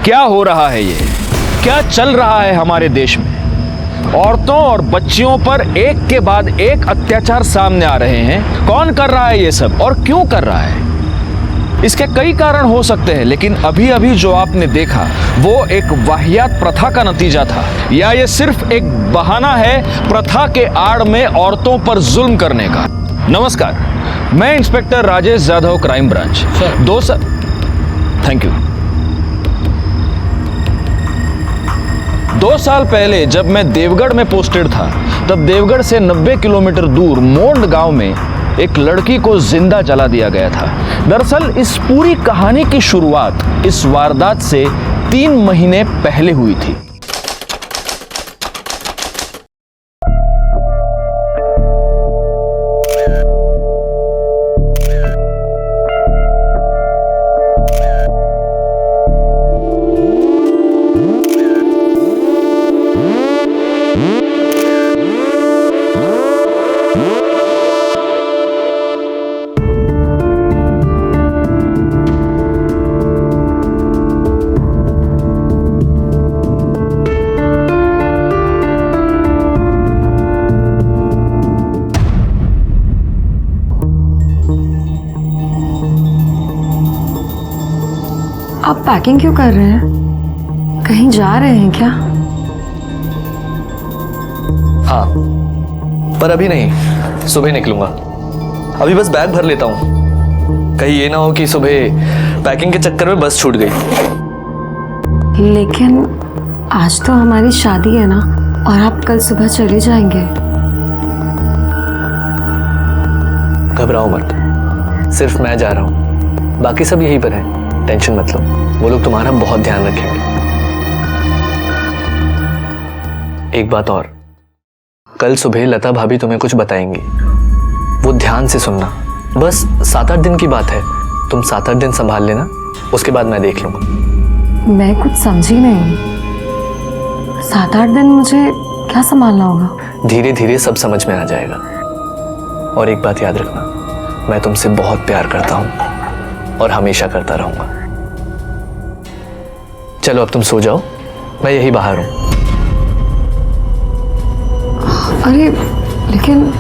क्या हो रहा है ये? क्या चल रहा है हमारे देश में? औरतों और बच्चियों पर एक के बाद एक अत्याचार सामने आ रहे हैं। कौन कर रहा है ये सब और क्यों कर रहा है? इसके कई कारण हो सकते हैं, लेकिन अभी अभी जो आपने देखा वो एक वाहियात प्रथा का नतीजा था, या ये सिर्फ एक बहाना है प्रथा के आड़ में औरतों पर जुल्म करने का? नमस्कार, मैं inspector Rajesh Yadav, crime branch. Thank you. 2 साल पहले जब मैं देवगढ़ में पोस्टेड था, तब देवगढ़ से 90 किलोमीटर दूर मोंड गांव में एक लड़की को जिंदा जला दिया गया था। दरअसल इस पूरी कहानी की शुरुआत इस वारदात से 3 महीने पहले हुई थी। आप पैकिंग क्यों कर रहे हैं? कहीं जा रहे हैं क्या? हाँ, पर अभी नहीं, सुबह निकलूंगा। अभी बस बैग भर लेता हूँ, कहीं ये ना हो कि सुबह पैकिंग के चक्कर में बस छूट गई। लेकिन आज तो हमारी शादी है ना, और आप कल सुबह चले जाएंगे। घबराओ मत, सिर्फ मैं जा रहा हूँ, बाकी सब यहीं पर है। टेंशन मत लो, वो लोग तुम्हारा बहुत ध्यान रखेंगे। एक बात और, कल सुबह लता भाभी तुम्हें कुछ बताएंगी, वो ध्यान से सुनना। बस 7-8 दिन की बात है, तुम 7-8 दिन संभाल लेना, उसके बाद मैं देख लूंगा। मैं कुछ समझी नहीं। 7-8 दिन मुझे क्या संभालना होगा? धीरे धीरे सब समझ में आ जाएगा। और एक बात याद रखना, मैं तुमसे बहुत प्यार करता हूँ और हमेशा करता रहूंगा। चलो अब तुम सो जाओ, मैं यही बाहर हूं। अरे लेकिन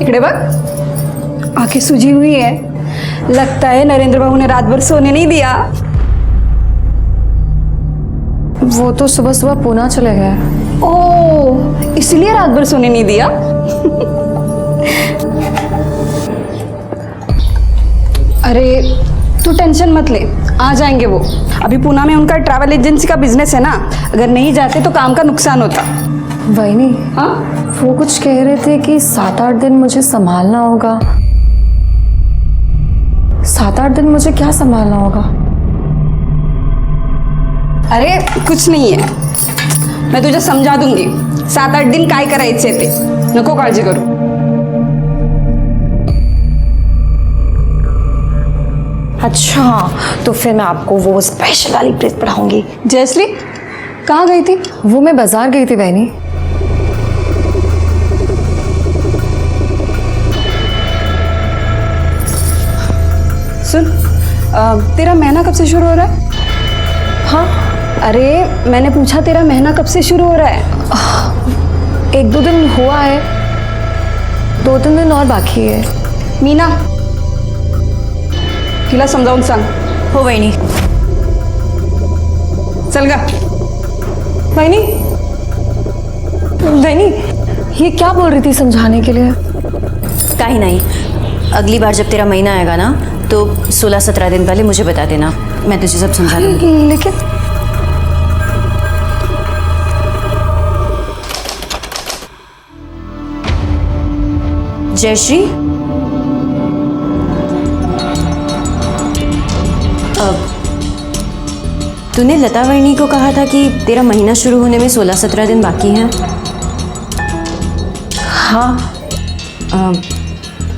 इकडे बघ, आंखें सूजी हुई है। लगता है नरेंद्र बाबू ने रात भर सोने नहीं दिया। वो तो सुबह सुबह पूना चले गए। ओह, इसलिए रात भर सोने नहीं दिया। अरे तू टेंशन मत ले, आ जाएंगे वो। अभी पूना में उनका ट्रैवल एजेंसी का बिजनेस है ना, अगर नहीं जाते तो काम का नुकसान होता। वही नहीं, हाँ, वो कुछ कह रहे थे कि 7-8 दिन मुझे संभालना होगा। 7-8 दिन मुझे क्या संभालना होगा? अरे कुछ नहीं है, मैं तुझे समझा दूंगी। 7-8 दिन काय करायचे ते, नको काळजी करू। अच्छा, तो फिर मैं आपको वो स्पेशल वाली ट्रिक पढ़ाऊंगी। जयश्री कहाँ गई थी? वो मैं बाजार गई थी बहनी। सुन, तेरा महीना कब से शुरू हो रहा है? हाँ, अरे मैंने पूछा तेरा महीना कब से शुरू हो रहा है? 1-2 दिन हुआ है, 2-3 दिन और बाकी है। मीना, तिला समजावून सांग। हो वहिनी। चल गा। वहिनी, वहिनी, ये क्या बोल रही थी समझाने के लिए? काही नहीं, अगली बार जब तेरा महीना आएगा ना, तो 16-17 दिन पहले मुझे बता देना, मैं तुझे सब समझा दूंगी। लेकिन जयश्री, अब तूने लता वर्णी को कहा था कि तेरा महीना शुरू होने में 16-17 दिन बाकी हैं। हाँ,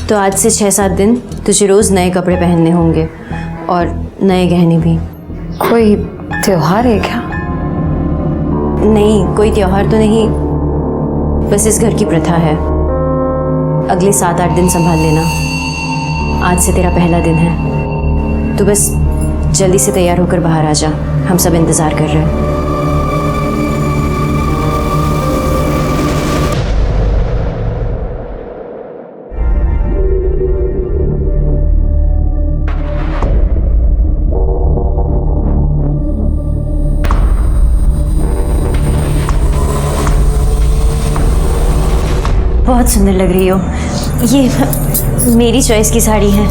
तो आज से 6-7 दिन तुझे रोज़ नए कपड़े पहनने होंगे और नए गहने भी। कोई त्योहार है क्या? नहीं, कोई त्योहार तो नहीं, बस इस घर की प्रथा है। अगले 7-8 दिन संभाल लेना। आज से तेरा पहला दिन है, तो बस जल्दी से तैयार होकर बाहर आ जा, हम सब इंतज़ार कर रहे हैं। बहुत सुंदर लग रही हो। ये मेरी चॉइस की साड़ी है।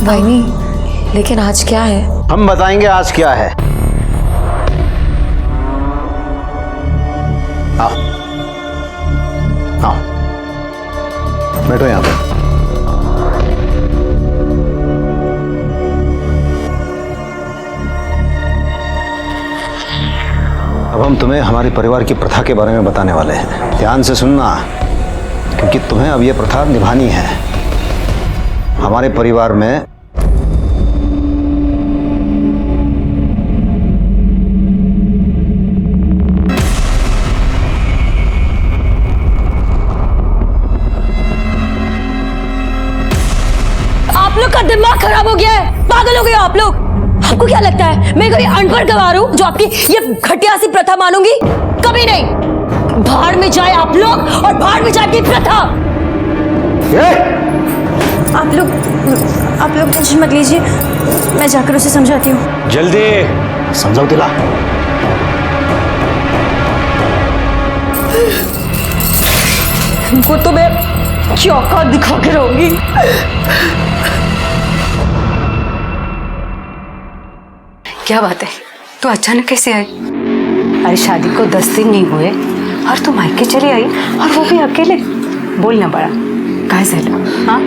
बहनी, लेकिन आज क्या है? हम बताएंगे आज क्या है। आओ आओ, बैठो यहाँ पे। अब हम तुम्हें हमारे परिवार की प्रथा के बारे में बताने वाले हैं। ध्यान से सुनना, क्योंकि तुम्हें अब यह प्रथा निभानी है। हमारे परिवार में आप लोग का दिमाग खराब हो गया है, पागल हो गए हो आप लोग। आपको क्या लगता है मैं कोई अनपढ़ गवार हूं जो आपकी ये घटिया सी प्रथा मानूंगी? कभी नहीं। बाहर में जाए आप लोग और बाहर में जाए की प्रथा। आप लोग टेंशन मत लीजिए, मैं जाकर उसे समझाती हूँ। जल्दी समझाओ दिला। इनको तो मैं चौका दिखा के रहूंगी। क्या बात है, तू अचानक कैसे आई? अरे शादी को 10 दिन नहीं हुए और तू मायके चली आई, और वो भी अकेले। बोलना बड़ा कहाँ से लो? हाँ,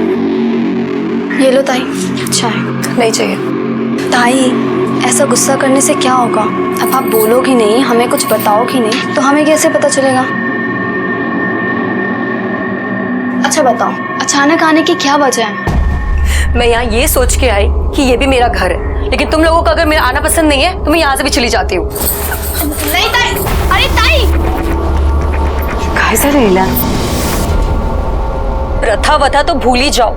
ये लो ताई, अच्छा है। नहीं चाहिए। ताई, ऐसा गुस्सा करने से क्या होगा? अब आप बोलोगी नहीं, हमें कुछ बताओगी नहीं, तो हमें कैसे पता चलेगा? अच्छा बताओ, अचानक आने की क्या वजह है? मैं यहाँ ये सोच के आई कि ये भी मेरा घर है, लेकिन तुम लोगों को अगर मेरा आना पसंद नहीं है तो मैं यहाँ से भी चली जाती हूँ। नहीं ताई, अरे ताई! कैसे रहेला? प्रथा वथा तो भूल ही जाओ,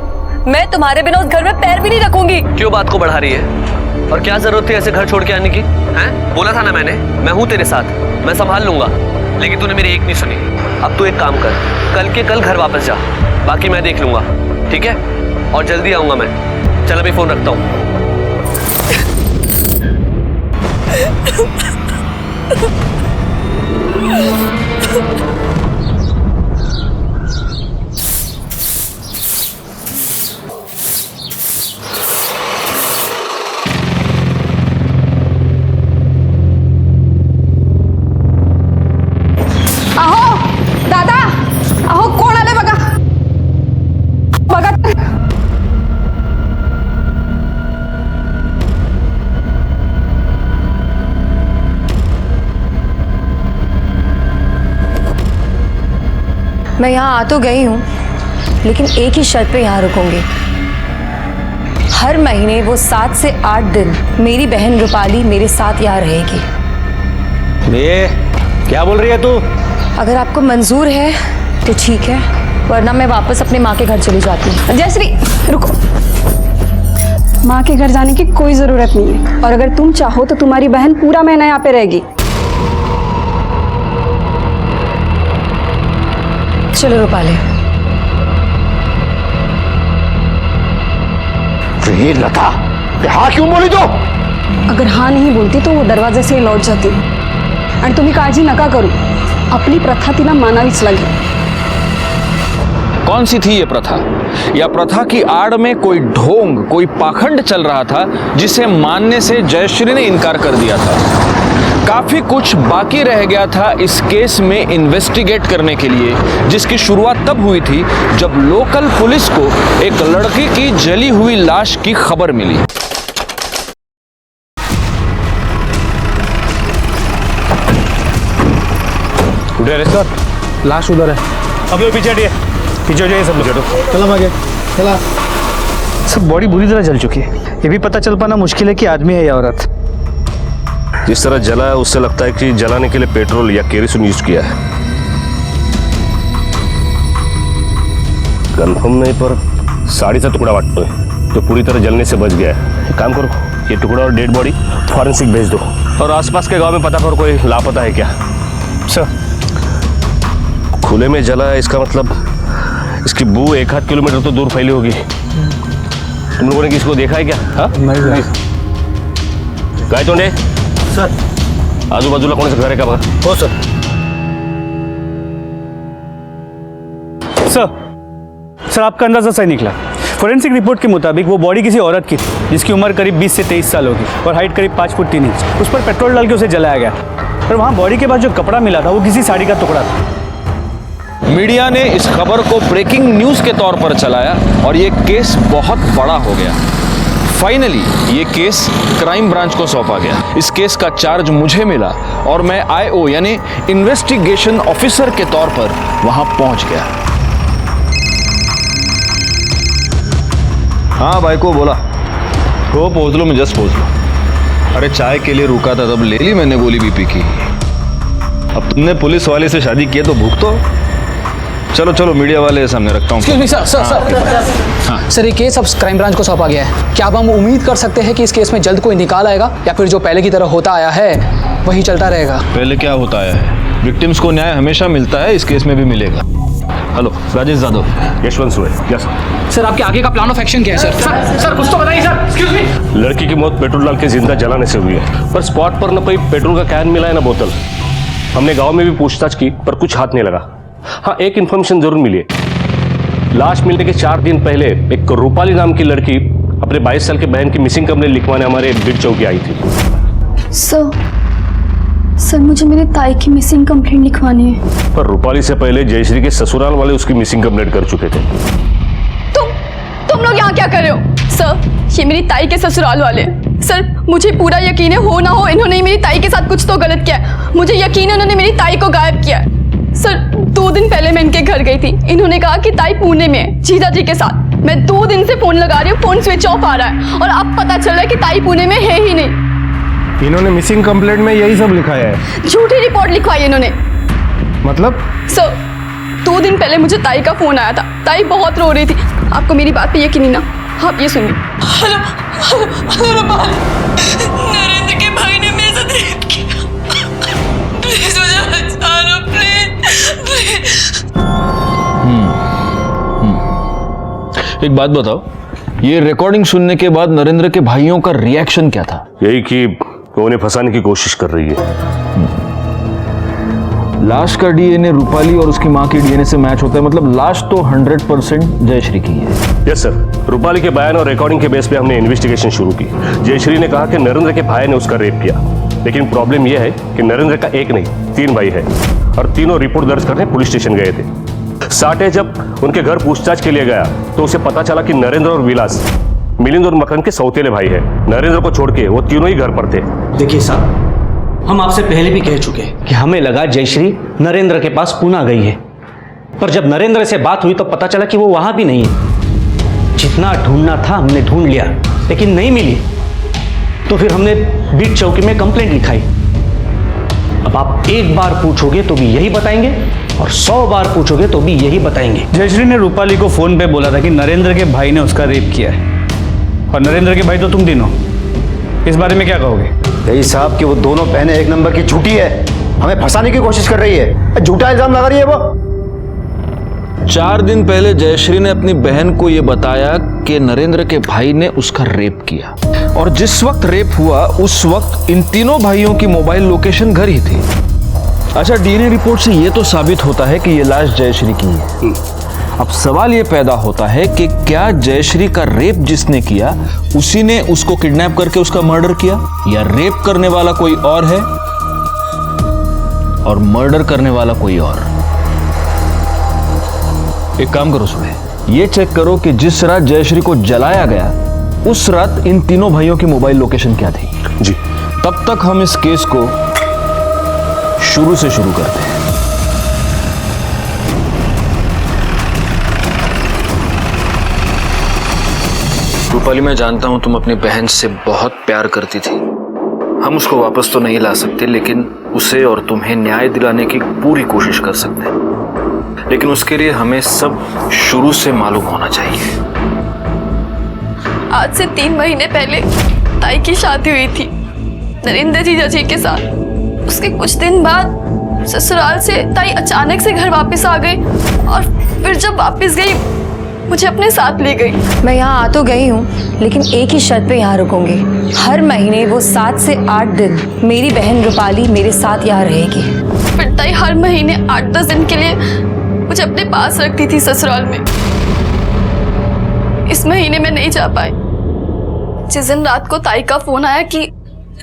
मैं तुम्हारे बिना उस घर में पैर भी नहीं रखूंगी। क्यों बात को बढ़ा रही है? और क्या जरूरत थी ऐसे घर छोड़ के आने की? हैं? बोला था ना मैंने, मैं हूँ तेरे साथ, मैं संभाल लूंगा। लेकिन तूने मेरी एक नहीं सुनी। अब तू एक काम कर, कल के कल घर वापस जा, बाकी मैं देख लूंगा, ठीक है? और जल्दी आऊंगा मैं। चल अभी फोन रखता हूँ। अहो दादा, अहो कोण आले बघा बघा। मैं यहाँ आ तो गई हूँ, लेकिन एक ही शर्त पे यहाँ रुकूंगी। हर महीने वो 7 से 8 दिन मेरी बहन रूपाली मेरे साथ यहाँ रहेगी। ये क्या बोल रही है तू? अगर आपको मंजूर है तो ठीक है, वरना मैं वापस अपने माँ के घर चली जाती हूँ। जयश्री रुको, माँ के घर जाने की कोई जरूरत नहीं है, और अगर तुम चाहो तो तुम्हारी बहन पूरा महीना यहाँ पे रहेगी। चलो रूपाली। ये लता, हाँ क्यों बोली तो? अगर हाँ नहीं बोलती तो वो दरवाजे से लौट जाती। आणि तुम्ही काळजी नका करू, आपली प्रथा तिला मानावीच लागेल। कौन सी थी ये प्रथा? या प्रथा की आड़ में कोई ढोंग, कोई पाखंड चल रहा था जिसे मानने से जयश्री ने इनकार कर दिया था। काफी कुछ बाकी रह गया था इस केस में इन्वेस्टिगेट करने के लिए, जिसकी शुरुआत तब हुई थी जब लोकल पुलिस को एक लड़की की जली हुई लाश की खबर मिली। सर, लाश उधर है। अभी वो पीछे हटिए, पीछे हो जाइए सब लोग। चलो आगे। सब बॉडी बुरी तरह जल चुकी है। ये भी पता चल पाना मुश्किल है कि आदमी है या औरत। जिस तरह जला है उससे लगता है कि जलाने के लिए पेट्रोल या केरोसिन यूज किया है। कंफर्म नहीं पर साड़ी सा टुकड़ा वाटतो है जो पूरी तरह जलने से बच गया है। एक काम करो, ये टुकड़ा और डेड बॉडी फॉरेंसिक भेज दो और आसपास के गांव में पता करो कोई लापता है क्या। सर, खुले में जला है इसका मतलब इसकी बू 1-8 किलोमीटर तो दूर फैली होगी। तुम लोगों ने किसको देखा है क्या? हाँ, गाय तोंडे सर, आजू बाजूला कोणाचं घर आहे का बघा। हो सर। सर, आपका अंदाजा सही निकला। फोरेंसिक रिपोर्ट के मुताबिक वो बॉडी किसी औरत की थी जिसकी उम्र करीब 20 से 23 साल होगी और हाइट करीब 5 फुट 3 इंच। उस पर पेट्रोल डाल के उसे जलाया गया और वहाँ बॉडी के बाद जो कपड़ा मिला था वो किसी साड़ी का टुकड़ा था। मीडिया ने इस खबर को ब्रेकिंग न्यूज के तौर पर चलाया और ये केस बहुत बड़ा हो गया। फाइनली ये केस क्राइम ब्रांच को सौंपा गया। इस केस का चार्ज मुझे मिला और मैं IO यानी इन्वेस्टिगेशन ऑफिसर के तौर पर वहां पहुंच गया। हाँ भाई को बोला हो पहुंच लो, मैं जस्ट पहुंच लो। अरे चाय के लिए रुका था तब ले ली मैंने गोली BP की। अब तुमने पुलिस वाले से शादी की है तो भूख तो। चलो चलो मीडिया वाले सामने रखता हूँ। सर, ये केस अब क्राइम ब्रांच को सौंपा गया है। क्या अब हम उम्मीद कर सकते हैं कि इस केस में जल्द कोई निकाल आएगा या फिर जो पहले की तरह होता आया है वही चलता रहेगा? पहले क्या होता है, विक्टिम्स को न्याय हमेशा मिलता है, इस केस में भी मिलेगा। हेलो, राजेश यादव, यशवंत सुरे। यस सर, आपके आगे का प्लान ऑफ एक्शन क्या है? सर कुछ तो बताइए सर। Excuse me. लड़की की मौत पेट्रोल डाल के जिंदा जलाने से हुई है, पर स्पॉट पर न कोई पेट्रोल का कैन मिला है न बोतल। हमने गांव में भी पूछताछ की पर कुछ हाथ नहीं लगा। हाँ, एक इन्फॉर्मेशन जरूर मिली है। लाश मिलने के 4 दिन पहले एक रूपाली नाम की लड़की अपने 22 साल के बहन की मिसिंग कंप्लेंट लिखवाने हमारे बीट चौकी आई थी। सर, मुझे मेरे ताई की मिसिंग कंप्लेंट लिखवानी है। पर रूपाली से पहले जयश्री के ससुराल वाले उसकी मिसिंग कंप्लेंट कर चुके थे। तुम लोग यहाँ क्या कर रहे हो? सर, ये मेरी ताई के ससुराल वाले। सर, मुझे पूरा यकीन है, हो ना हो इन्होंने मेरी ताई के साथ कुछ तो गलत किया है। मुझे यकीन है उन्होंने मेरी ताई को गायब किया है। सर, 2 दिन पहले मैं इनके घर गई थी। इन्होंने कहा कि ताई पुणे में है जीजा जी के साथ। मैं 2 दिन से फोन लगा रही हूँ, फोन स्विच ऑफ आ रहा है और अब पता चल रहा है कि ताई पुणे में है ही नहीं। इन्होंने मिसिंग कंप्लेंट में यही सब लिखा है? झूठी रिपोर्ट लिखवाई इन्होंने। मतलब? सर, 2 दिन पहले मुझे ताई का फोन आया था। ताई बहुत रो रही थी। आपको मेरी बात पे यकीन नहीं ना? आप ये सुनिए। नरेंद्र के भाई ने मेरे साथ रेप किया। प्लीज मुझे बचा लो, प्लीज। एक बात बताओ, ये रिकॉर्डिंग सुनने के बाद नरेंद्र के भाइयों का रिएक्शन क्या था? यही कि वो उन्हें फंसाने की कोशिश कर रही है। लाश का DNA रूपाली और उसकी मां की DNA से मैच होता है, मतलब लाश तो 100% जयश्री की है। यस सर, रूपाली के बयान और रिकॉर्डिंग के बेस पे हमने इन्वेस्टिगेशन शुरू की। जयश्री ने कहा कि नरेंद्र के भाई ने उसका रेप किया, लेकिन प्रॉब्लम यह है कि नरेंद्र का एक नहीं 3 भाई है और तीनों रिपोर्ट दर्ज करने पुलिस स्टेशन गए थे। साटे जब उनके घर पूछताछ के लिए गया तो उसे पता चला कि नरेंद्र और विलास मिलिंद और मकरंद के सौतेले भाई है। नरेंद्र को छोड़ के वो तीनों ही घर पर थे। देखिए साहब, हम आपसे पहले भी कह चुके हैं कि हमें लगा जयश्री नरेंद्र के पास पूना गई है, पर जब नरेंद्र से बात हुई तो पता चला कि वो वहां भी नहीं है। जितना ढूंढना था हमने ढूंढ लिया, लेकिन नहीं मिली। तो फिर हमने बीट चौकी में कंप्लेंट लिखाई। अब आप एक बार पूछोगे तो भी यही बताएंगे और 100 बार पूछोगे तो भी यही बताएंगे। जयश्री ने रूपाली को फोन पे बोला था कि नरेंद्र के भाई ने उसका रेप किया है, और नरेंद्र के भाई तो तुम तीनों। इस बारे में क्या कहोगे? यही साहब कि वो दोनों बहनें एक नंबर की झूठी है, हमें फंसाने की कोशिश कर रही है, झूठा इल्जाम लगा रही है वो। 4 दिन पहले जयश्री ने अपनी बहन को यह बताया कि नरेंद्र के भाई ने उसका रेप किया, और जिस वक्त रेप हुआ उस वक्त इन तीनों भाइयों की मोबाइल लोकेशन घर ही थी। अच्छा, DNA रिपोर्ट से यह तो साबित होता है कि यह लाश जयश्री की है। अब सवाल यह पैदा होता है कि क्या जयश्री का रेप जिसने किया उसी ने उसको किडनैप करके उसका मर्डर किया, या रेप करने वाला कोई और है और मर्डर करने वाला कोई और? एक काम करो सुबह, ये चेक करो कि जिस रात जयश्री को जलाया गया उस रात इन तीनों भाइयों की मोबाइल लोकेशन क्या थी। जी। तब तक हम इस केस को शुरू से शुरू करते हैं। रूपाली, मैं जानता हूं तुम अपनी बहन से बहुत प्यार करती थी। हम उसको वापस तो नहीं ला सकते, लेकिन उसे और तुम्हें न्याय दिलाने की पूरी कोशिश कर सकते हैं। लेकिन उसके लिए हमें सब शुरू से मालूम होना चाहिए। आज से 3 महीने पहले ताई की शादी हुई थी नरेंद्र जीजा जी के साथ। उसके कुछ दिन बाद ससुराल से ताई अचानक से घर वापस आ गई और फिर जब वापस गई मुझे अपने साथ ले गई। मैं यहाँ आ तो गई हूँ, लेकिन एक ही शर्त पे यहाँ रुकूंगी। हर महीने वो 7 से 8 दिन मेरी बहन रूपाली मेरे साथ यहाँ रहेगी। फिर ताई हर महीने 8-10 दिन के लिए मुझे अपने पास रखती थी ससुराल में। इस महीने में नहीं जा पाई। जिस दिन रात को ताई का फोन आया कि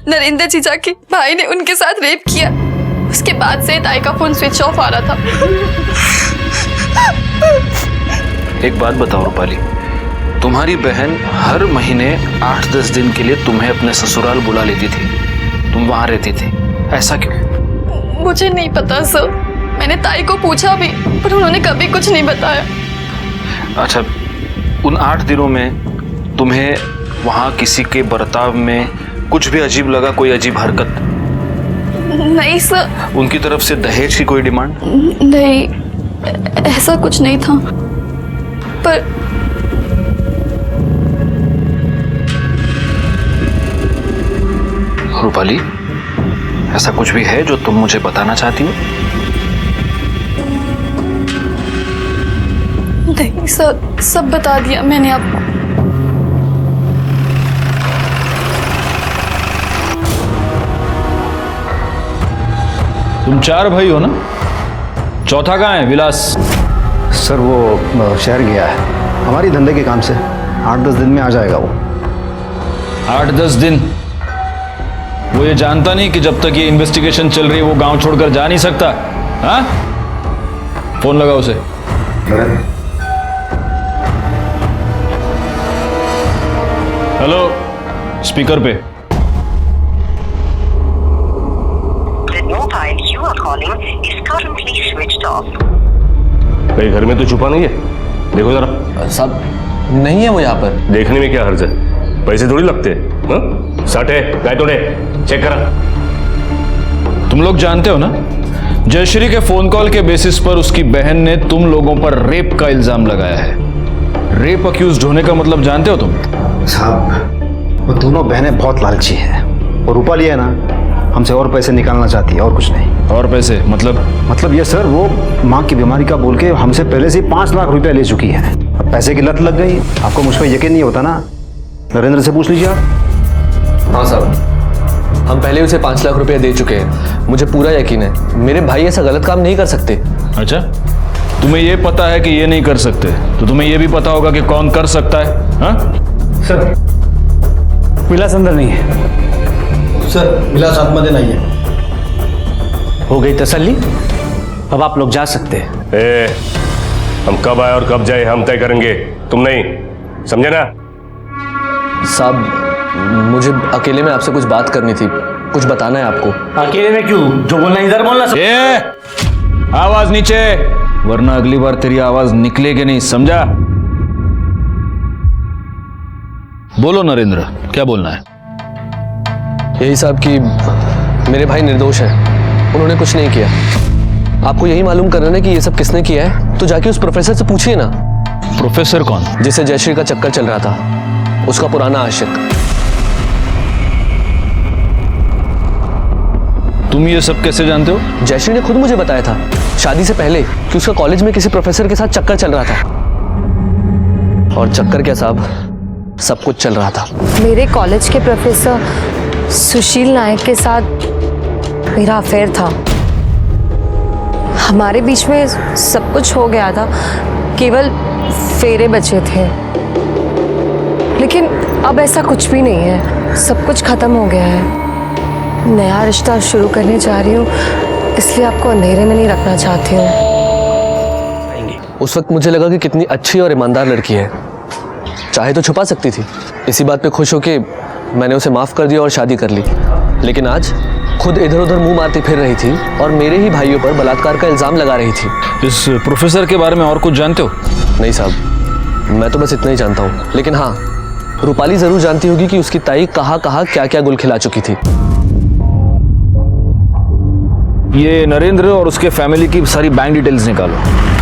नरेंद्र जीजा के भाई ने उनके साथ रेप किया, उसके बाद से ताई का फोन स्विच ऑफ आ रहा था। एक बात बताओ रूपाली, तुम्हारी बहन हर महीने 8-10 दिन के लिए तुम्हें अपने ससुराल बुला लेती थी, तुम वहां रहती थी, ऐसा क्यों? मुझे नहीं पता सर, मैंने ताई को पूछा भी पर उन्होंने कभी कुछ नहीं बताया। अच्छा, उन 8 दिनों में तुम्हें वहां किसी के बर्ताव में कुछ भी अजीब लगा, कोई अजीब हरकत? नहीं सर। उनकी तरफ से दहेज की कोई डिमांड? नहीं, ऐसा कुछ नहीं था। पर रूपाली, ऐसा कुछ भी है जो तुम मुझे बताना चाहती हो? नहीं सर, सब बता दिया मैंने आपको। तुम 4 भाई हो ना? चौथा कहाँ है? विलास? सर वो शहर गया है हमारी धंधे के काम से। 8-10 दिन में आ जाएगा वो। 8-10 दिन? वो ये जानता नहीं कि जब तक ये इन्वेस्टिगेशन चल रही है वो गांव छोड़कर जा नहीं सकता? हाँ? फोन लगा उसे। हेलो, स्पीकर पे। कहीं घर में तो छुपा नहीं है? देखो जरा। साहब नहीं है वो यहाँ पर। देखने में क्या हर्ज है? पैसे थोड़ी लगते हैं। साठे गाय तोड़े चेक करा। तुम लोग जानते हो ना, जयश्री के फोन कॉल के बेसिस पर उसकी बहन ने तुम लोगों पर रेप का इल्जाम लगाया है। रेप अक्यूज्ड होने का मतलब जानते हो तुम? साहब वो दोनों बहनें बहुत लालची हैं। और रूपाली है ना, हमसे और पैसे निकालना चाहती है और कुछ नहीं। और पैसे मतलब ये सर, वो माँ की बीमारी का बोल के हमसे पहले से 5 लाख रुपए ले चुकी है। अब पैसे की लत लग गई। आपको मुझ पर यकीन नहीं होता ना? नरेंद्र से पूछ लीजिए आप। हाँ साहब, हम पहले उसे 5 लाख रुपए दे चुके हैं। मुझे पूरा यकीन है मेरे भाई ऐसा गलत काम नहीं कर सकते। अच्छा, तुम्हें ये पता है कि ये नहीं कर सकते, तो तुम्हें ये भी पता होगा कि कौन कर सकता है? हाँ सर, विलास अंदर नहीं है। सर विलास आतमध्ये नहीं है। हो गई तसल्ली? अब आप लोग जा सकते हैं। हम कब आए और कब जाए हम तय करेंगे, तुम नहीं, समझे ना? साहब मुझे अकेले में आपसे कुछ बात करनी थी, कुछ बताना है आपको। अकेले में क्यों? जो बोलना इधर बोलना। आवाज नीचे, वरना अगली बार तेरी आवाज निकलेगी नहीं, समझा? बोलो नरेंद्र, क्या बोलना है? यही साहब कि मेरे भाई निर्दोष हैं, उन्होंने कुछ नहीं किया। आपको यही मालूम करना है कि ये सब किसने किया है, तो जाके उस प्रोफेसर से पूछिए ना। प्रोफेसर कौन? जिसे जयश्री का चक्कर चल रहा था, उसका पुराना आशिक। तुम ये सब कैसे जानते हो? जयश्री ने खुद मुझे बताया था शादी से पहले कि उसका कॉलेज में किसी प्रोफेसर के साथ चक्कर चल रहा था। और चक्कर क्या साहब, सब कुछ चल रहा था। मेरे कॉलेज के प्रोफेसर सुशील नायक के साथ मेरा अफेयर था। हमारे बीच में सब कुछ हो गया था, केवल फेरे बचे थे। लेकिन अब ऐसा कुछ भी नहीं है, सब कुछ खत्म हो गया है। नया रिश्ता शुरू करने जा रही हूँ, इसलिए आपको अंधेरे में नहीं रखना चाहती हूँ। उस वक्त मुझे लगा कि कितनी अच्छी और ईमानदार लड़की है, चाहे तो छुपा सकती थी। इसी बात पे खुश होके मैंने उसे माफ कर दिया और शादी कर ली। लेकिन आज खुद इधर उधर मुंह मारती फिर रही थी और मेरे ही भाइयों पर बलात्कार का इल्जाम लगा रही थी। इस प्रोफेसर के बारे में और कुछ जानते हो? नहीं साहब, मैं तो बस इतना ही जानता हूँ। लेकिन हाँ, रूपाली जरूर जानती होगी कि उसकी ताई कहाँ कहाँ क्या क्या गुल खिला चुकी थी। ये नरेंद्र और उसके फैमिली की सारी बैंक डिटेल्स निकालो।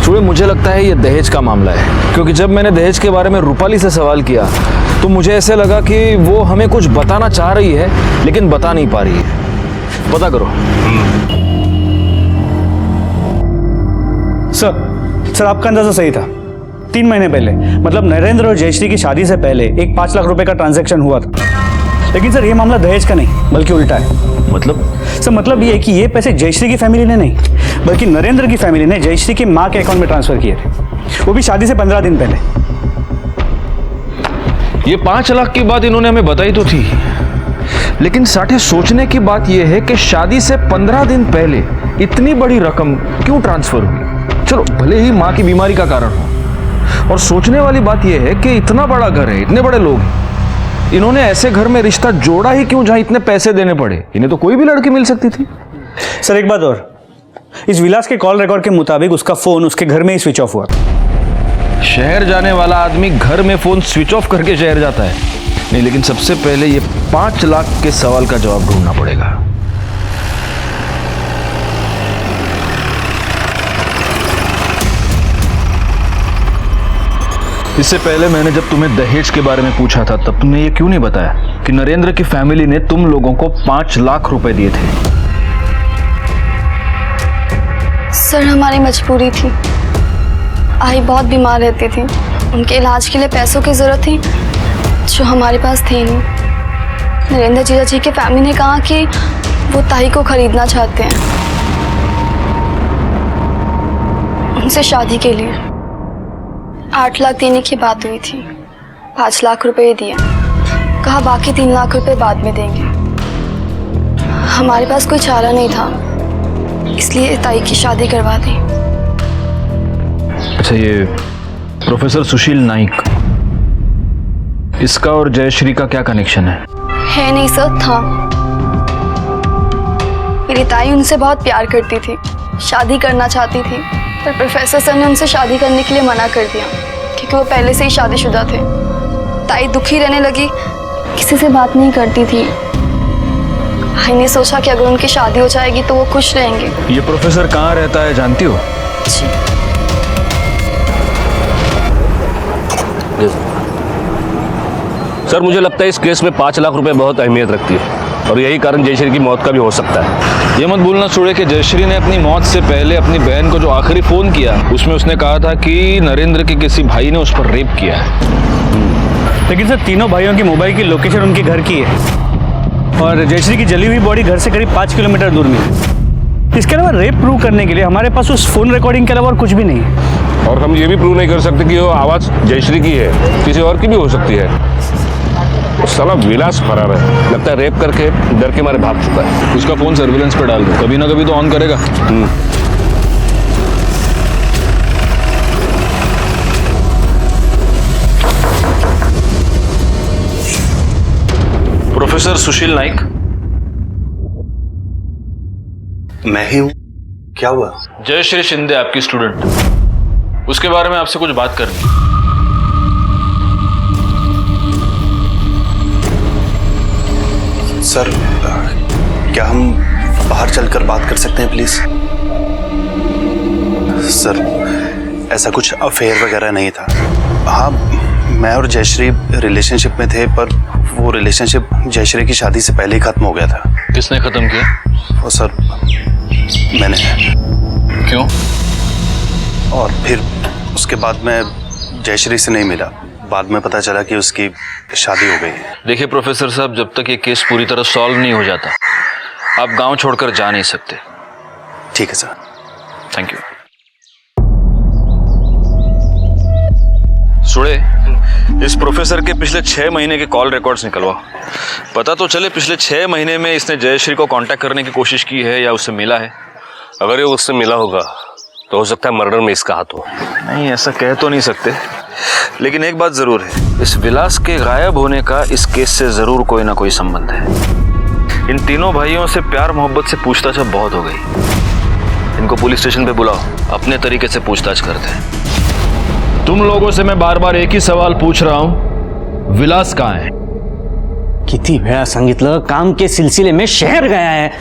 सुबह मुझे लगता है ये दहेज का मामला है, क्योंकि जब मैंने दहेज के बारे में रूपाली से सवाल किया तो मुझे ऐसे लगा कि वो हमें कुछ बताना चाह रही है लेकिन बता नहीं पा रही है। पता करो। सर आपका अंदाजा सही था। 3 महीने पहले, मतलब नरेंद्र और जयश्री की शादी से पहले एक 5 लाख रुपए का ट्रांजैक्शन हुआ था। लेकिन सर ये मामला दहेज का नहीं बल्कि उल्टा है। मतलब ये है कि ये पैसे जयश्री की फैमिली ने नहीं बल्कि नरेंद्र की फैमिली ने जयश्री की माँ के अकाउंट में ट्रांसफर किए थे, वो भी शादी से 15 दिन पहले। ये 5 लाख की बात इन्होंने हमें बताई तो थी, लेकिन साठे सोचने की बात यह है कि शादी से 15 दिन पहले इतनी बड़ी रकम क्यों ट्रांसफर हुई। चलो भले ही माँ की बीमारी का कारण हो, और सोचने वाली बात यह है कि इतना बड़ा घर है, इतने बड़े लोग हैं, इन्होंने ऐसे घर में रिश्ता जोड़ा ही क्यों जहां इतने पैसे देने पड़े। इन्हें तो कोई भी लड़की मिल सकती थी। सर एक बात और, इस विलास के कॉल रिकॉर्ड के मुताबिक उसका फोन उसके घर में ही स्विच ऑफ हुआ था। शहर जाने वाला आदमी घर में फोन स्विच ऑफ करके शहर जाता है? नहीं, लेकिन सबसे पहले ये 5 लाख के सवाल का जवाब ढूंढना पड़ेगा। इससे पहले मैंने जब तुम्हें दहेज के बारे में पूछा था तब तुमने ये क्यों नहीं बताया कि नरेंद्र की फैमिली ने तुम लोगों को 5 लाख रुपए दिए थे? सर हमारी मजबूरी थी। आई बहुत बीमार रहती थी, उनके इलाज के लिए पैसों की जरूरत थी जो हमारे पास थे नहीं। नरेंद्र जीजा जी की फैमिली ने कहा कि वो ताई को खरीदना चाहते हैं उनसे शादी के लिए। 8 लाख देने की बात हुई थी, 5 लाख रुपए दिए, कहा बाकी 3 लाख रुपए बाद में देंगे। हमारे पास कोई चारा नहीं था, इसलिए ताई की शादी करवा दी। अच्छा, ये प्रोफेसर सुशील नाइक, इसका और जयश्री का क्या कनेक्शन है? है नहीं सर, था। मेरी ताई उनसे बहुत प्यार करती थी, शादी करना चाहती थी, पर प्रोफेसर सर ने उनसे शादी करने के लिए मना कर दिया क्योंकि वो पहले से ही शादीशुदा थे। ताई दुखी रहने लगी, किसी से बात नहीं करती थी। भाई ने सोचा कि अगर उनकी शादी हो जाएगी तो वो खुश रहेंगे। ये प्रोफेसर कहाँ रहता है जानती हो? जी। सर मुझे लगता है इस केस में 5 लाख रुपए बहुत अहमियत रखती है और यही कारण जयश्री की मौत का भी हो सकता है। ये मत भूलना छोड़े कि जयश्री ने अपनी मौत से पहले अपनी बहन को जो आखिरी फोन किया उसमें उसने कहा था कि नरेंद्र के किसी भाई ने उस पर रेप किया है। लेकिन सर तीनों भाइयों की मोबाइल की लोकेशन उनके घर की है और जयश्री की जली हुई बॉडी घर से करीब 5 किलोमीटर दूर में है। इसके अलावा रेप प्रूव करने के लिए हमारे पास उस फोन रिकॉर्डिंग के अलावा और कुछ भी नहीं है। और हम ये भी प्रूव नहीं कर सकते कि वो आवाज़ जयश्री की है, किसी और की भी हो सकती है। उस साला विलास फरार है, लगता है रेप करके डर के मारे भाग चुका है। उसका फोन सर्विलेंस पे डाल दो, कभी ना कभी तो ऑन करेगा। प्रोफेसर सुशील नाइक। मैं ही हूं, क्या हुआ? जयश्री शिंदे आपकी स्टूडेंट, उसके बारे में आपसे कुछ बात करनी। सर क्या हम बाहर चलकर बात कर सकते हैं प्लीज? सर ऐसा कुछ अफेयर वगैरह नहीं था। हाँ, मैं और जयश्री रिलेशनशिप में थे, पर वो रिलेशनशिप जयश्री की शादी से पहले ही खत्म हो गया था। किसने खत्म किया? वो सर मैंने। क्यों? और फिर उसके बाद मैं जयश्री से नहीं मिला, बाद में पता चला कि उसकी शादी हो गई है। देखिए प्रोफेसर साहब, जब तक ये केस पूरी तरह सॉल्व नहीं हो जाता आप गांव छोड़कर जा नहीं सकते। ठीक है सर। Thank you. सुड़े, इस प्रोफेसर के पिछले 6 महीने के कॉल रिकॉर्ड्स निकलवाओ। पता तो चले पिछले 6 महीने में इसने जयश्री को कांटेक्ट करने की कोशिश की है या उससे मिला है। अगर ये उससे मिला होगा तो हो सकता है मर्डर में इसका हाथ हो। नहीं, ऐसा कह तो नहीं सकते, लेकिन एक बात जरूर है, इस विलास के गायब होने का इस केस से जरूर कोई ना कोई संबंध है। इन तीनों भाइयों से प्यार मोहब्बत से पूछताछ अब बहुत हो गई। इनको पुलिस स्टेशन पे बुलाओ, अपने तरीके से पूछताछ करते हैं। तुम लोगों से मैं बार बार एक ही सवाल पूछ रहा हूं विलास कहाँ है? किती वेळा सांगितलं, काम के सिलसिले में शहर गया है।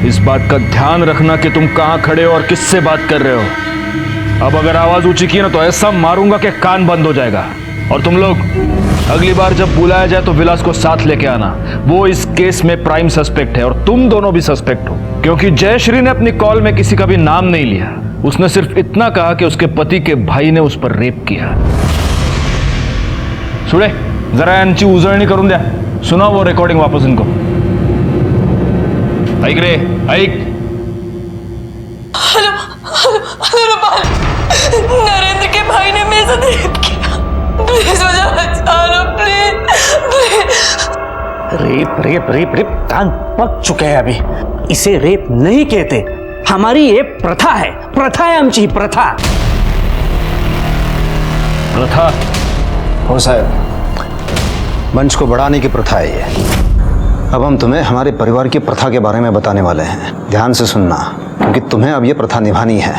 इस बात का ध्यान रखना कि तुम कहां खड़े हो और किससे बात कर रहे हो। अब अगर आवाज ऊंची की ना तो ऐसा मारूंगा कि कान बंद हो जाएगा। और तुम लोग अगली बार जब बुलाया जाए तो विलास को साथ लेके आना। वो इस केस में प्राइम सस्पेक्ट है और तुम दोनों भी सस्पेक्ट हो, क्योंकि जयश्री ने अपनी कॉल में किसी का भी नाम नहीं लिया। उसने सिर्फ इतना कहा कि उसके पति के भाई ने उस पर रेप किया। सुड़े, जरा यांची उजळणी करून द्या। सुना वो रिकॉर्डिंग वापस इनको। ऐक रे, ऐक। हेलो हेलो रूपाल, नरेंद्र के भाई ने मेरे साथ रेप किया। प्लीज मुझे बचा लो, please. Rape rape rape rape कान पक चुके हैं अभी। इसे रेप नहीं कहते, हमारी ये प्रथा है। प्रथा है आमची, प्रथा। प्रथा? हो साहब, मंच को बढ़ाने की प्रथा है ये। अब हम तुम्हें हमारे परिवार की प्रथा के बारे में बताने वाले हैं। ध्यान से सुनना, क्योंकि तुम्हें अब ये प्रथा निभानी है।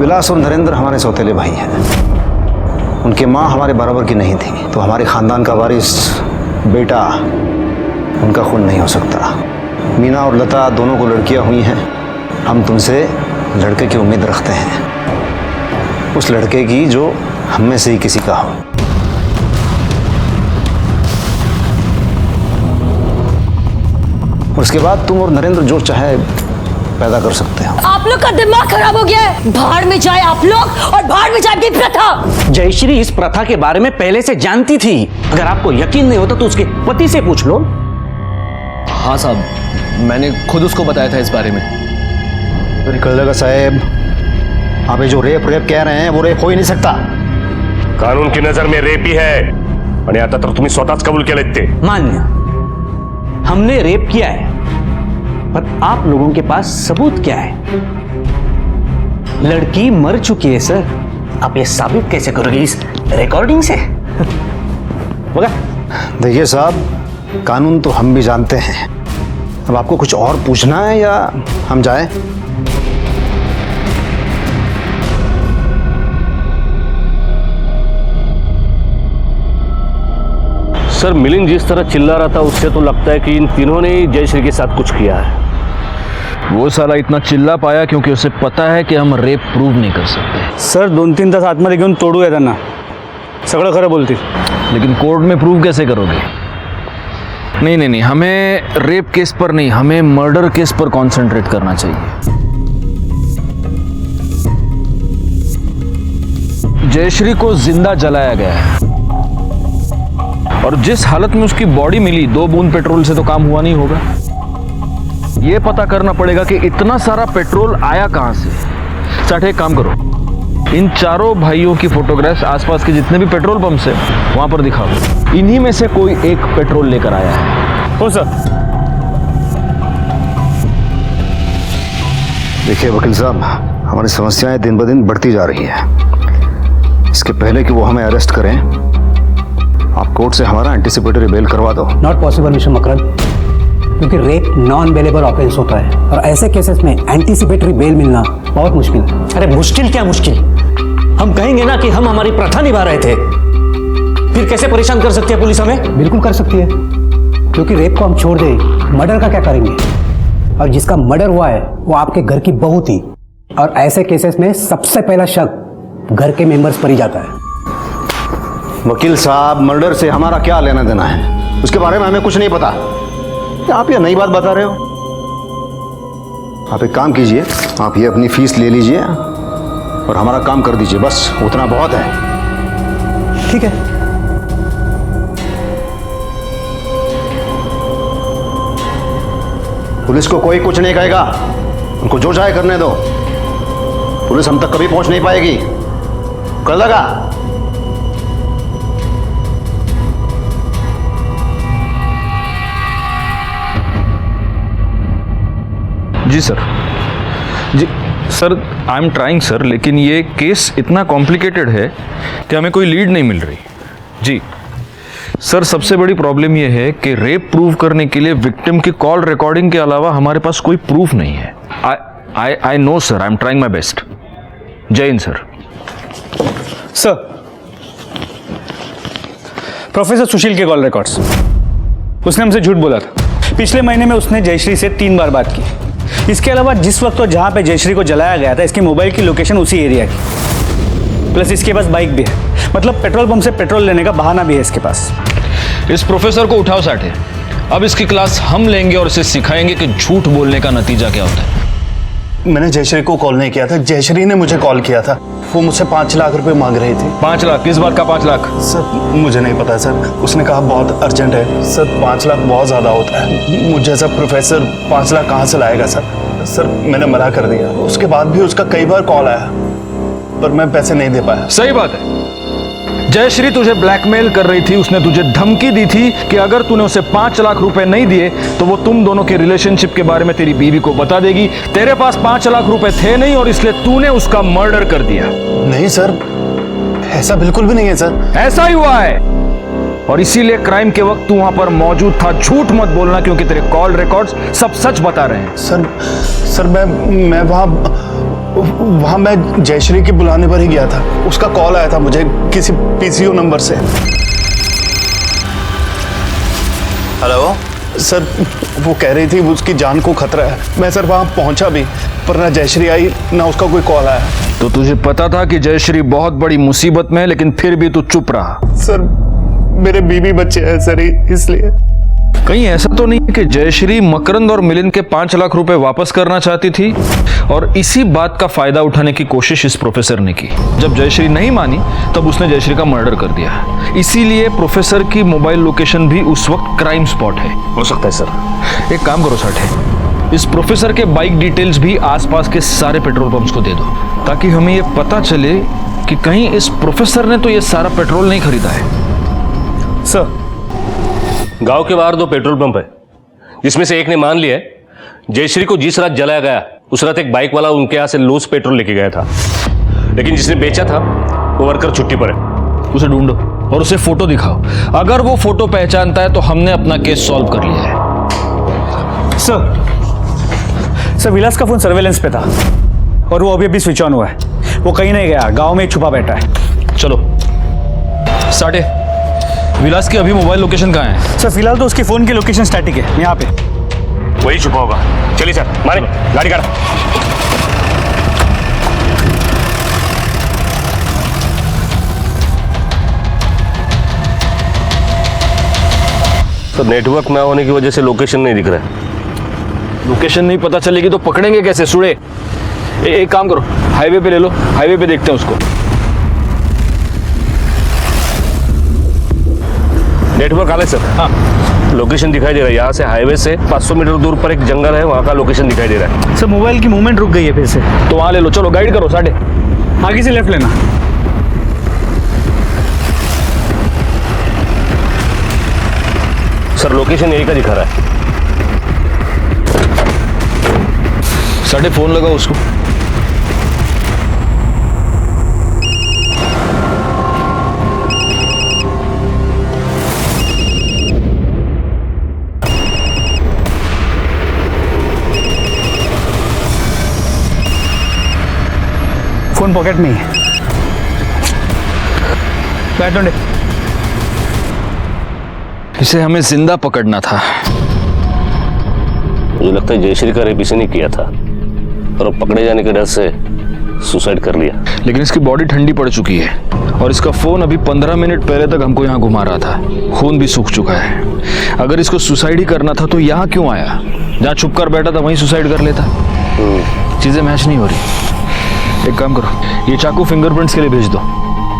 विलास और नरेंद्र हमारे सौतेले भाई हैं। उनकी माँ हमारे बराबर की नहीं थी, तो हमारे खानदान का वारिस बेटा उनका खून नहीं हो सकता। मीना और लता दोनों को लड़कियां हुई हैं। हम तुमसे लड़के की उम्मीद रखते हैं, उस लड़के की जो हम में से ही किसी का हो। उसके बाद तुम और नरेंद्र जो चाहे पैदा कर सकते हो। आप लोग का दिमाग खराब हो गया है। बाहर में जाए आप लोग और बाहर में जाए आपकी प्रथा। जयश्री इस प्रथा के बारे में पहले से जानती थी। अगर आपको यकीन नहीं होता तो उसके पति से पूछ लो। हाँ साहब, मैंने खुद उसको बताया था इस बारे में। तो निकल जाएगा साहब, आप ये जो रेप कह रहे हैं वो रेप हो ही नहीं सकता। कानून की नजर में रेप ही है। आणि आता तर तुम्ही स्वतःच कबूल केलेत ते। मान्य, हमने रेप किया है, पर आप लोगों के पास सबूत क्या है? लड़की मर चुकी है सर। आप ये साबित कैसे करोगे इस रिकॉर्डिंग से? देखिए साहब, कानून तो हम भी जानते हैं। अब आपको कुछ और पूछना है या हम जाएं? सर, मिलिंद जिस तरह चिल्ला रहा था उससे तो लगता है कि इन तीनों ने ही जयश्री के साथ कुछ किया है। वो साला इतना चिल्ला पाया क्योंकि उसे पता है कि हम रेप प्रूव नहीं कर सकते। सर 2-3 तास आतमध्ये घेऊन तोडूया त्यांना, सगळं खरं बोलतील। लेकिन कोर्ट में प्रूव कैसे करोगे? नहीं नहीं नहीं, हमें रेप केस पर नहीं, हमें मर्डर केस पर कंसंट्रेट करना चाहिए। जयश्री को जिंदा जलाया गया है और जिस हालत में उसकी बॉडी मिली, 2 बूंद पेट्रोल से तो काम हुआ नहीं होगा। यह पता करना पड़ेगा कि इतना सारा पेट्रोल आया कहां से। सर एक काम करो, इन चारों भाइयों की फोटोग्राफ्स आसपास के जितने भी पेट्रोल पंप है वहां पर दिखाओ। इन्हीं में से कोई एक पेट्रोल लेकर आया है। हो सर। देखिए वकील साहब, हमारी समस्याएं दिन ब दिन बढ़ती जा रही है। इसके पहले कि वो हमें अरेस्ट करें, आप कोर्ट से हमारा एंटीसिपेटरी बेल करवा दो। नॉट पॉसिबल मिस्टर मकरन, क्योंकि रेप नॉन बेलेबल ऑफेंस होता है और ऐसे केसेस में एंटीसिपेटरी बेल मिलना बहुत मुश्किल है। अरे मुश्किल क्या मुश्किल, हम कहेंगे ना कि हम हमारी प्रथा निभा रहे थे, फिर कैसे परेशान कर सकती है पुलिस हमें? बिल्कुल कर सकती है, क्योंकि रेप को हम छोड़ दें, मर्डर का क्या करेंगे? और जिसका मर्डर हुआ है वो आपके घर की बहू थी, और ऐसे केसेस में सबसे पहला शक घर के मेंबर्स पर ही जाता है। वकील साहब, मर्डर से हमारा क्या लेना देना है? उसके बारे में हमें कुछ नहीं पता। आप ये नई बात बता रहे हो? आप एक काम कीजिए, आप ये अपनी फीस ले लीजिए और हमारा काम कर दीजिए, बस उतना बहुत है। ठीक है। पुलिस को कोई कुछ नहीं कहेगा, उनको जो चाहे करने दो। पुलिस हम तक कभी पहुंच नहीं पाएगी। कर लगा? जी सर, जी sir, I am trying sir, लेकिन ये केस इतना कॉम्प्लिकेटेड है कि हमें कोई लीड नहीं मिल रही। जी सर, सबसे बड़ी प्रॉब्लम ये है कि रेप प्रूव करने के लिए विक्टिम की कॉल रिकॉर्डिंग के अलावा हमारे पास कोई प्रूफ नहीं है। I know sir, I am trying my best. जय हिंद सर। सर, प्रोफेसर सुशील के कॉल रिकॉर्ड्स। उसने हमसे झूठ बोला था। पिछले महीने में उसने जयश्री से 3 बार बात की। इसके अलावा जिस वक्त और जहां पे जयश्री को जलाया गया था, इसके मोबाइल की लोकेशन उसी एरिया की। प्लस इसके पास बाइक भी है, मतलब पेट्रोल पंप से पेट्रोल लेने का बहाना भी है इसके पास। इस प्रोफेसर को उठाओ साठे। अब इसकी क्लास हम लेंगे और इसे सिखाएंगे कि झूठ बोलने का नतीजा क्या होता है। मैंने जयश्री को कॉल नहीं किया था, जयश्री ने मुझे कॉल किया था। वो मुझसे 5 लाख रुपए मांग रही थी। 5 लाख? किस बात का 5 लाख? सर मुझे नहीं पता सर, उसने कहा बहुत अर्जेंट है। सर 5 लाख बहुत ज़्यादा होता है, मुझे जैसा प्रोफेसर 5 लाख कहाँ से लाएगा सर। सर मैंने मना कर दिया। उसके बाद भी उसका कई बार कॉल आया, पर मैं पैसे नहीं दे पाया। सही बात है। जयश्री तुझे ब्लैकमेल कर रही थी। उसने तुझे धमकी दी थी कि अगर तूने उसे 5 लाख रुपए नहीं दिए तो वो तुम दोनों के रिलेशनशिप के बारे में तेरी बीवी को बता देगी। तेरे पास 5 लाख रुपए थे नहीं और इसलिए तूने उसका मर्डर कर दिया। नहीं सर, ऐसा बिल्कुल भी नहीं है सर। ऐसा ही हुआ है और इसीलिए क्राइम के वक्त तू वहां पर मौजूद था। झूठ मत बोलना, क्योंकि तेरे कॉल रिकॉर्ड्स सब सच बता रहे हैं। सर मैं वहाँ मैं जयश्री के बुलाने पर ही गया था। उसका कॉल आया था मुझे किसी पीसीओ नंबर से। हेलो सर, वो कह रही थी उसकी जान को खतरा है। मैं सर वहाँ पहुँचा भी, पर ना जयश्री आई ना उसका कोई कॉल आया। तो तुझे पता था कि जयश्री बहुत बड़ी मुसीबत में है, लेकिन फिर भी तू चुप रहा। सर मेरे बीवी बच्चे हैं सर, इसलिए। कहीं ऐसा तो नहीं कि जयश्री मकरंद और मिलिंद के 5 लाख रुपए वापस करना चाहती थी और इसी बात का फायदा उठाने की कोशिश इस प्रोफेसर ने की। जब जयश्री नहीं मानी तब उसने जयश्री का मर्डर कर दिया। इसीलिए प्रोफेसर की मोबाइल लोकेशन भी उस वक्त क्राइम स्पॉट है। हो सकता है सर। एक काम करो साठे, इस प्रोफेसर के बाइक डिटेल्स भी आसपास के सारे पेट्रोल पंप्स को दे दो, ताकि हमें यह पता चले कि कहीं इस प्रोफेसर ने तो यह सारा पेट्रोल नहीं खरीदा है। सर, गांव के बाहर 2 पेट्रोल पंप है, जिसमें से एक ने मान लिया है जयश्री को जिस रात जलाया गया उस रात एक बाइक वाला उनके यहाँ से लूज पेट्रोल लेके गया था, लेकिन जिसने बेचा था वो वर्कर छुट्टी पर है। उसे ढूंढो और उसे फोटो दिखाओ। अगर वो फोटो पहचानता है तो हमने अपना केस सॉल्व कर लिया है। सर विलास का फोन सर्वेलेंस पे था और वो अभी स्विच ऑन हुआ है। वो कहीं नहीं गया, गांव में ही छुपा बैठा है। चलो साठे, विलास की अभी मोबाइल लोकेशन कहाँ है? सर फिलहाल तो उसके फोन की लोकेशन स्टैटिक है, यहाँ पे वही छुपा होगा। चलिए सर, मारे गाड़ी काढ़ा। तो नेटवर्क ना होने की वजह से लोकेशन नहीं दिख रहा है। लोकेशन नहीं पता चलेगी तो पकड़ेंगे कैसे सुड़े? एक काम करो, हाईवे पे ले लो, हाईवे पे देखते हैं उसको। नेटवर्क आ रहा है सर। हाँ, लोकेशन दिखाई दे रहा है। यहाँ से हाईवे से 500 मीटर दूर पर एक जंगल है, वहाँ का लोकेशन दिखाई दे रहा है। सर मोबाइल की मूवमेंट रुक गई है फिर से, तो वहाँ ले लो। चलो गाइड करो साठे, आगे से लेफ्ट लेना। सर लोकेशन यही का दिखा रहा है। साठे फोन लगाओ उसको। फोन पॉकेट में ही है। बैठ दो। इसे हमें जिंदा पकड़ना था। मुझे लगता है जयश्री का रेप इसी ने किया था और अब पकड़े जाने के डर से सुसाइड कर लिया। लेकिन इसकी बॉडी ठंडी पड़ चुकी है और इसका फोन अभी 15 मिनट पहले तक हमको यहाँ घुमा रहा था। खून भी सूख चुका है। अगर इसको सुसाइड ही करना था तो यहाँ क्यों आया? जहाँ छुप कर बैठा था वहीं सुसाइड कर लेता। चीजें मैच नहीं हो रही। एक काम करो, ये चाकू फिंगरप्रिंट्स के लिए भेज दो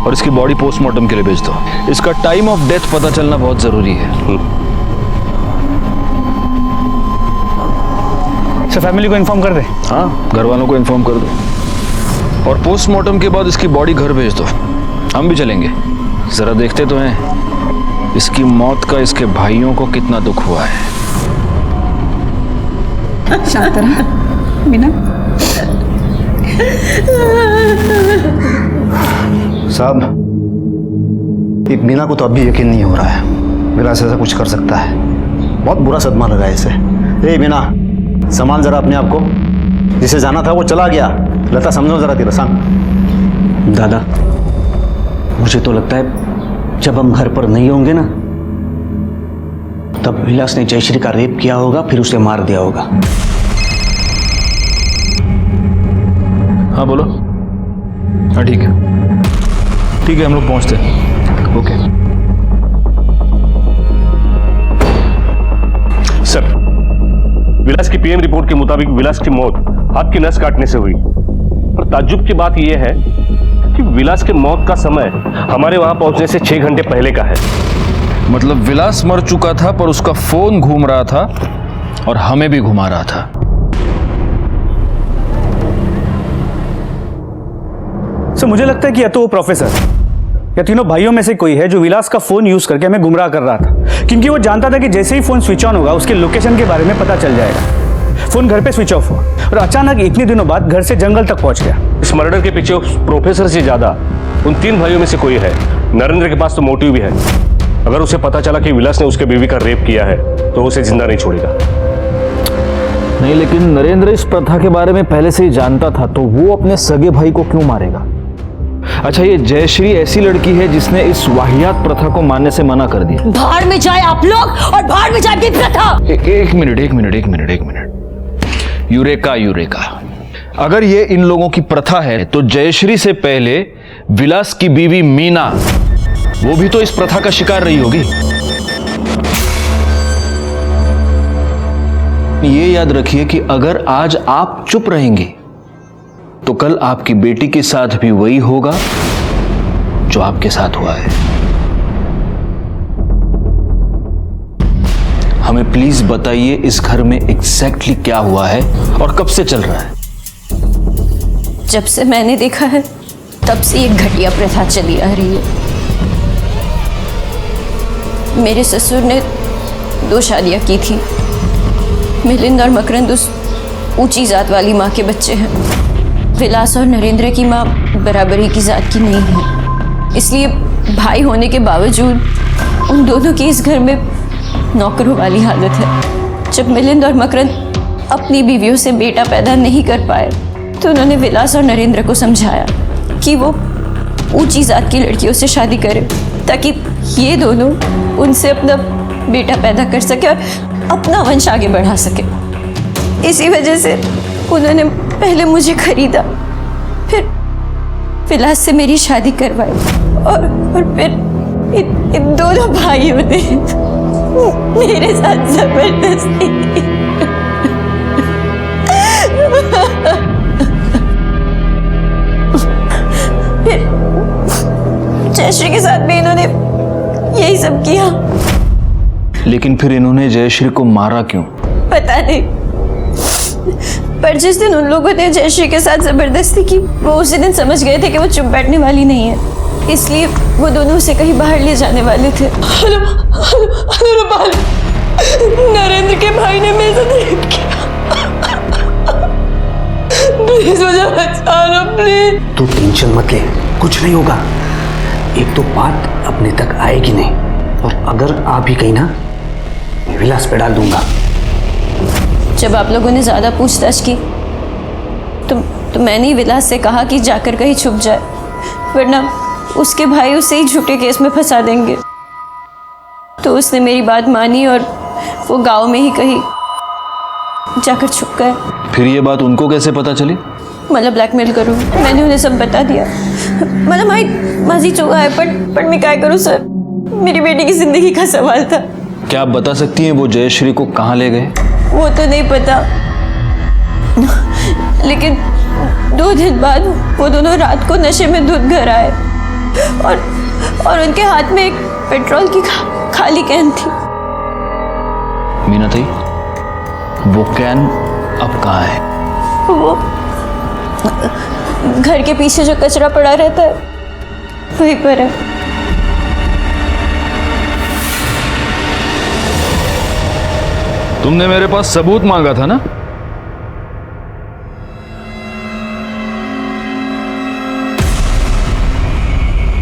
और इसकी बॉडी पोस्टमार्टम के लिए भेज दो। इसका टाइम ऑफ डेथ पता चलना बहुत जरूरी है। सर फैमिली को इन्फॉर्म कर दे। हाँ, घर वालों को इन्फॉर्म कर दो और पोस्टमार्टम के बाद इसकी बॉडी घर भेज दो। हम भी चलेंगे। जरा देखते तो हैं इसकी मौत का इसके भाइयों को कितना दुख हुआ है। शांत रहा मीना। साहब, ये मीना को तो अब भी यकीन नहीं हो रहा है विलास ऐसा कुछ कर सकता है। बहुत बुरा सदमा लगा है इसे। ए मीना, संभाल जरा अपने आप को। जिसे जाना था वो चला गया। लता समझो जरा तेरा सांग। दादा, मुझे तो लगता है जब हम घर पर नहीं होंगे ना, तब विलास ने जयश्री का रेप किया होगा, फिर उसे मार दिया होगा। हाँ बोलो। हाँ ठीक है, ठीक है, हम लोग पहुंचते हैं। ओके सर, विलास की पीएम रिपोर्ट के मुताबिक विलास की मौत हाथ की नस काटने से हुई। और ताज्जुब की बात यह है कि विलास के मौत का समय हमारे वहां पहुंचने से 6 घंटे पहले का है। मतलब विलास मर चुका था पर उसका फोन घूम रहा था और हमें भी घुमा रहा था। सर मुझे लगता है कि या तो वो प्रोफेसर या तीनों भाइयों में से कोई है जो विलास का फोन यूज करके हमें गुमराह कर रहा था, क्योंकि वो जानता था कि जैसे ही फोन स्विच ऑन होगा उसके लोकेशन के बारे में पता चल जाएगा। फोन घर पे स्विच ऑफ हुआ और अचानक इतने दिनों बाद घर से जंगल तक पहुंच गया। इस मर्डर के पीछे उस प्रोफेसर से ज्यादा उन 3 भाइयों में से कोई है। नरेंद्र के पास तो मोटिव भी है। अगर उसे पता चला कि विलास ने उसके बीवी का रेप किया है तो उसे जिंदा नहीं छोड़ेगा। नहीं, लेकिन नरेंद्र इस प्रथा के बारे में पहले से ही जानता था, तो वो अपने सगे भाई को क्यों मारेगा? अच्छा, ये जयश्री ऐसी लड़की है जिसने इस वाहियात प्रथा को मानने से मना कर दिया। बाहर में जाए आप लोग और बाहर में जाए आपकी प्रथा। एक मिनट। यूरेका यूरेका, अगर ये इन लोगों की प्रथा है तो जयश्री से पहले विलास की बीवी मीना, वो भी तो इस प्रथा का शिकार रही होगी। ये याद रखिए कि अगर आज आप चुप रहेंगे तो कल आपकी बेटी के साथ भी वही होगा जो आपके साथ हुआ है। हमें प्लीज बताइए इस घर में एग्जैक्टली क्या हुआ है और कब से चल रहा है? जब से मैंने देखा है तब से ये घटिया प्रथा चली आ रही है। मेरे ससुर ने 2 शादियां की थी। मिलिंद और मकरंद उस ऊंची जात वाली माँ के बच्चे हैं। विलास और नरेंद्र की माँ बराबरी की जात की नहीं है, इसलिए भाई होने के बावजूद उन दोनों की इस घर में नौकरों वाली हालत है। जब मिलिंद और मकरंद अपनी बीवियों से बेटा पैदा नहीं कर पाए तो उन्होंने विलास और नरेंद्र को समझाया कि वो ऊंची जात की लड़कियों से शादी करें ताकि ये दोनों उनसे अपना बेटा पैदा कर सके और अपना वंश आगे बढ़ा सके। इसी वजह से उन्होंने पहले मुझे खरीदा, फिर विलास से मेरी शादी करवाई और फिर इन दोनों भाइयों ने मेरे साथ जबरदस्ती की। फिर जयश्री के साथ भी इन्होंने यही सब किया। लेकिन फिर इन्होंने जयश्री को मारा क्यों? पता नहीं, पर जिस दिन उन लोगों ने जयश्री के साथ जबरदस्ती की वो उसी दिन समझ गए थे कि वो चुप बैठने वाली नहीं है, इसलिए वो दोनों उसे कहीं बाहर ले जाने वाले थे। हेलो रूपाल, नरेंद्र के भाई ने मेरे साथ रेप किया। प्लीज मुझे बचा लो प्लीज। तू टेंशन मत ले, कुछ नहीं होगा। एक तो बात अपने तक आएगी नहीं, और अगर आ भी गई ना, विलास पे डाल दूंगा। जब आप लोगों ने ज्यादा पूछताछ की तो मैंने ही विलास से कहा कि जाकर कहीं छुप जाए, वरना उसके भाई उसे ही झूठे केस में फंसा देंगे। तो उसने मेरी बात मानी और वो गांव में ही कहीं जाकर छुप गए। फिर ये बात उनको कैसे पता चली? मतलब ब्लैकमेल करूँ, मैंने उन्हें सब बता दिया। मतलब भाई माजी चुका है, पर मैं क्या करूँ सर, मेरी बेटी की जिंदगी का सवाल था। क्या आप बता सकती हैं वो जयश्री को कहाँ ले गए? वो तो नहीं पता, लेकिन 2 दिन बाद वो दोनों रात को नशे में धुत घर आए और उनके हाथ में एक पेट्रोल की खाली कैन थी। मीनाथई, वो कैन अब कहाँ है? वो घर के पीछे जो कचरा पड़ा रहता है वहीं पर है। तुमने मेरे पास सबूत मांगा था ना?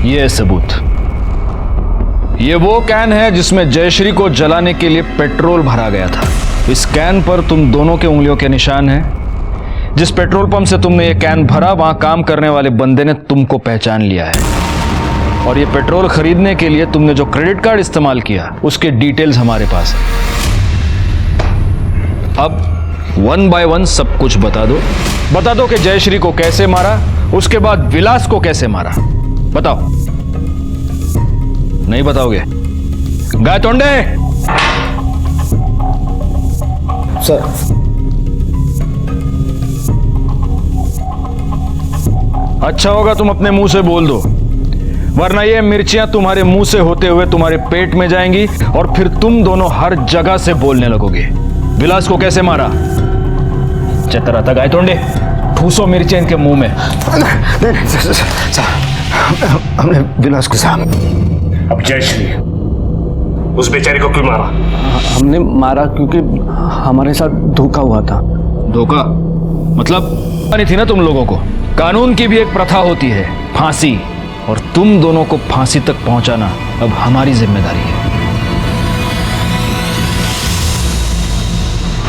ये सबूत। ये वो कैन है जिसमें जयश्री को जलाने के लिए पेट्रोल भरा गया था। इस कैन पर तुम दोनों के उंगलियों के निशान हैं। जिस पेट्रोल पंप से तुमने ये कैन भरा, वहां काम करने वाले बंदे ने तुमको पहचान लिया है। और ये पेट्रोल खरीदने के लिए तुमने जो क्रेडिट कार्ड इस्तेमाल किया उसके डिटेल्स हमारे पास है। अब 1 बाय 1 सब कुछ बता दो कि जयश्री को कैसे मारा, उसके बाद विलास को कैसे मारा। बताओ। नहीं बताओगे? गायतोंडे। सर, अच्छा होगा तुम अपने मुंह से बोल दो, वरना ये मिर्चियां तुम्हारे मुंह से होते हुए तुम्हारे पेट में जाएंगी और फिर तुम दोनों हर जगह से बोलने लगोगे। विलास को कैसे मारा? चतरा था गायतोंडे, ठूसो मिर्चियां इनके मुंह में। नहीं, हमने विलास को साहब। अब जयश्री, उस बेचारे को क्यों मारा? हमने मारा क्योंकि हमारे साथ धोखा हुआ था। धोखा मतलब? नहीं थी ना तुम लोगों को। कानून की भी एक प्रथा होती है, फांसी, और तुम दोनों को फांसी तक पहुंचाना अब हमारी जिम्मेदारी है।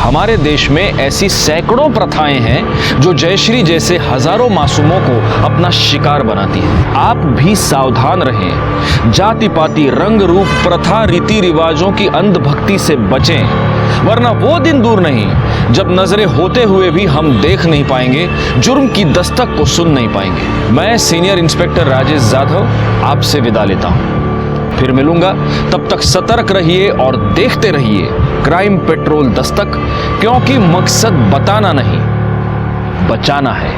हमारे देश में ऐसी सैकड़ों प्रथाएं हैं जो जयश्री जैसे हजारों मासूमों को अपना शिकार बनाती हैं। आप भी सावधान रहें, जाति पाति रंग रूप प्रथा रीति रिवाजों की अंधभक्ति से बचें, वरना वो दिन दूर नहीं जब नजरें होते हुए भी हम देख नहीं पाएंगे, जुर्म की दस्तक को सुन नहीं पाएंगे। मैं सीनियर इंस्पेक्टर राजेश जाधव आपसे विदा लेता हूं, फिर मिलूंगा। तब तक सतर्क रहिए और देखते रहिए क्राइम पेट्रोल दस्तक, क्योंकि मकसद बताना नहीं, बचाना है।